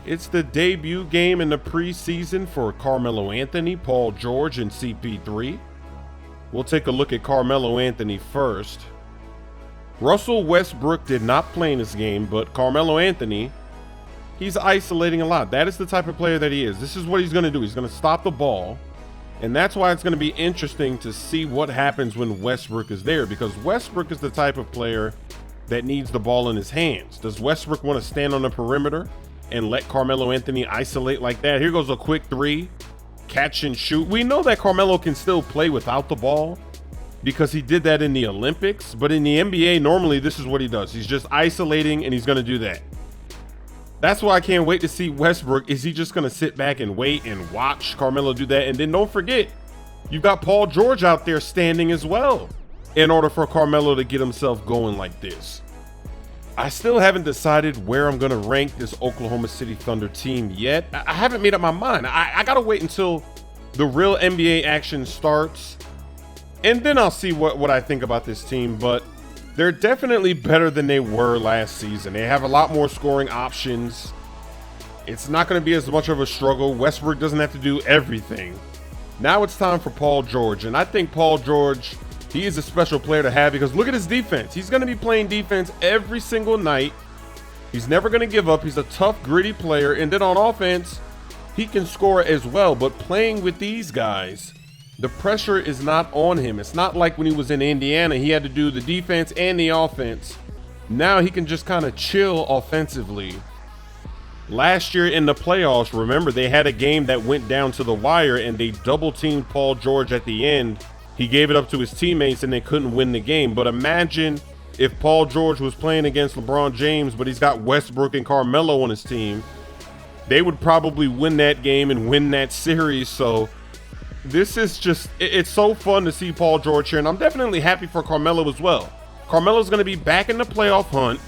It's the debut game in the preseason for Carmelo Anthony, Paul George, and CP3. We'll take a look at Carmelo Anthony first. Russell Westbrook did not play in this game, but Carmelo Anthony, he's isolating a lot. That is the type of player that he is. This is what he's going to do. He's going to stop the ball. And that's why it's going to be interesting to see what happens when Westbrook is there, because Westbrook is the type of player that needs the ball in his hands. Does Westbrook want to stand on the perimeter and let Carmelo Anthony isolate like that? Here goes a quick three, catch and shoot. We know that Carmelo can still play without the ball because he did that in the Olympics, but in the NBA, normally this is what he does. He's just isolating and he's going to do that. That's why I can't wait to see Westbrook. Is he just going to sit back and wait and watch Carmelo do that? And then don't forget, you've got Paul George out there standing as well in order for Carmelo to get himself going like this. I still haven't decided where I'm going to rank this Oklahoma City Thunder team yet. I haven't made up my mind. I got to wait until the real NBA action starts, and then I'll see what I think about this team. But they're definitely better than they were last season. They have a lot more scoring options. It's not going to be as much of a struggle. Westbrook doesn't have to do everything. Now it's time for Paul George, and I think Paul George, he is a special player to have because look at his defense. He's going to be playing defense every single night. He's never going to give up. He's a tough, gritty player. And then on offense, he can score as well. But playing with these guys, the pressure is not on him. It's not like when he was in Indiana, he had to do the defense and the offense. Now he can just kind of chill offensively. Last year in the playoffs, remember, they had a game that went down to the wire and they double teamed Paul George at the end. He gave it up to his teammates and they couldn't win the game. But imagine if Paul George was playing against LeBron James, but he's got Westbrook and Carmelo on his team. They would probably win that game and win that series. So this is just, it's so fun to see Paul George here. And I'm definitely happy for Carmelo as well. Carmelo's going to be back in the playoff hunt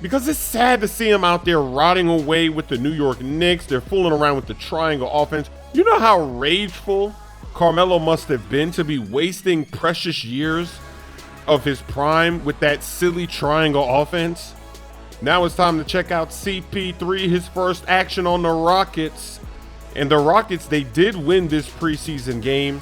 because it's sad to see him out there rotting away with the New York Knicks. They're fooling around with the triangle offense. You know how rageful Carmelo must have been to be wasting precious years of his prime with that silly triangle offense. Now it's time to check out CP3, his first action on the Rockets. And the Rockets, they did win this preseason game.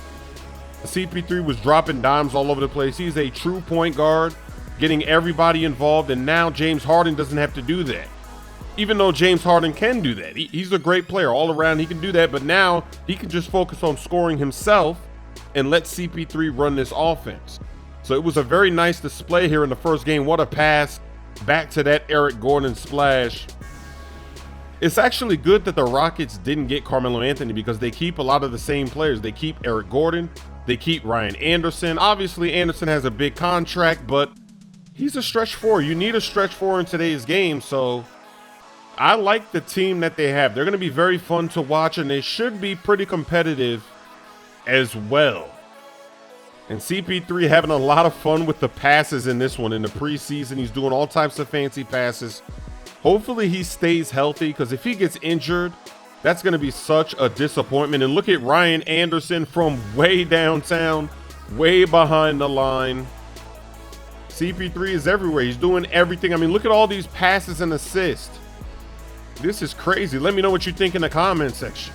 CP3 was dropping dimes all over the place. He's a true point guard, getting everybody involved. And now James Harden doesn't have to do that. Even though James Harden can do that. He's a great player all around. He can do that. But now he can just focus on scoring himself and let CP3 run this offense. So it was a very nice display here in the first game. What a pass back to that Eric Gordon splash. It's actually good that the Rockets didn't get Carmelo Anthony because they keep a lot of the same players. They keep Eric Gordon. They keep Ryan Anderson. Obviously, Anderson has a big contract, but he's a stretch four. You need a stretch four in today's game. So I like the team that they have. They're going to be very fun to watch, and they should be pretty competitive as well. And CP3 having a lot of fun with the passes in this one. In the preseason, he's doing all types of fancy passes. Hopefully he stays healthy because if he gets injured, that's going to be such a disappointment. And look at Ryan Anderson from way downtown, way behind the line. CP3 is everywhere. He's doing everything. I mean, look at all these passes and assists. This is crazy. Let me know what you think in the comment section.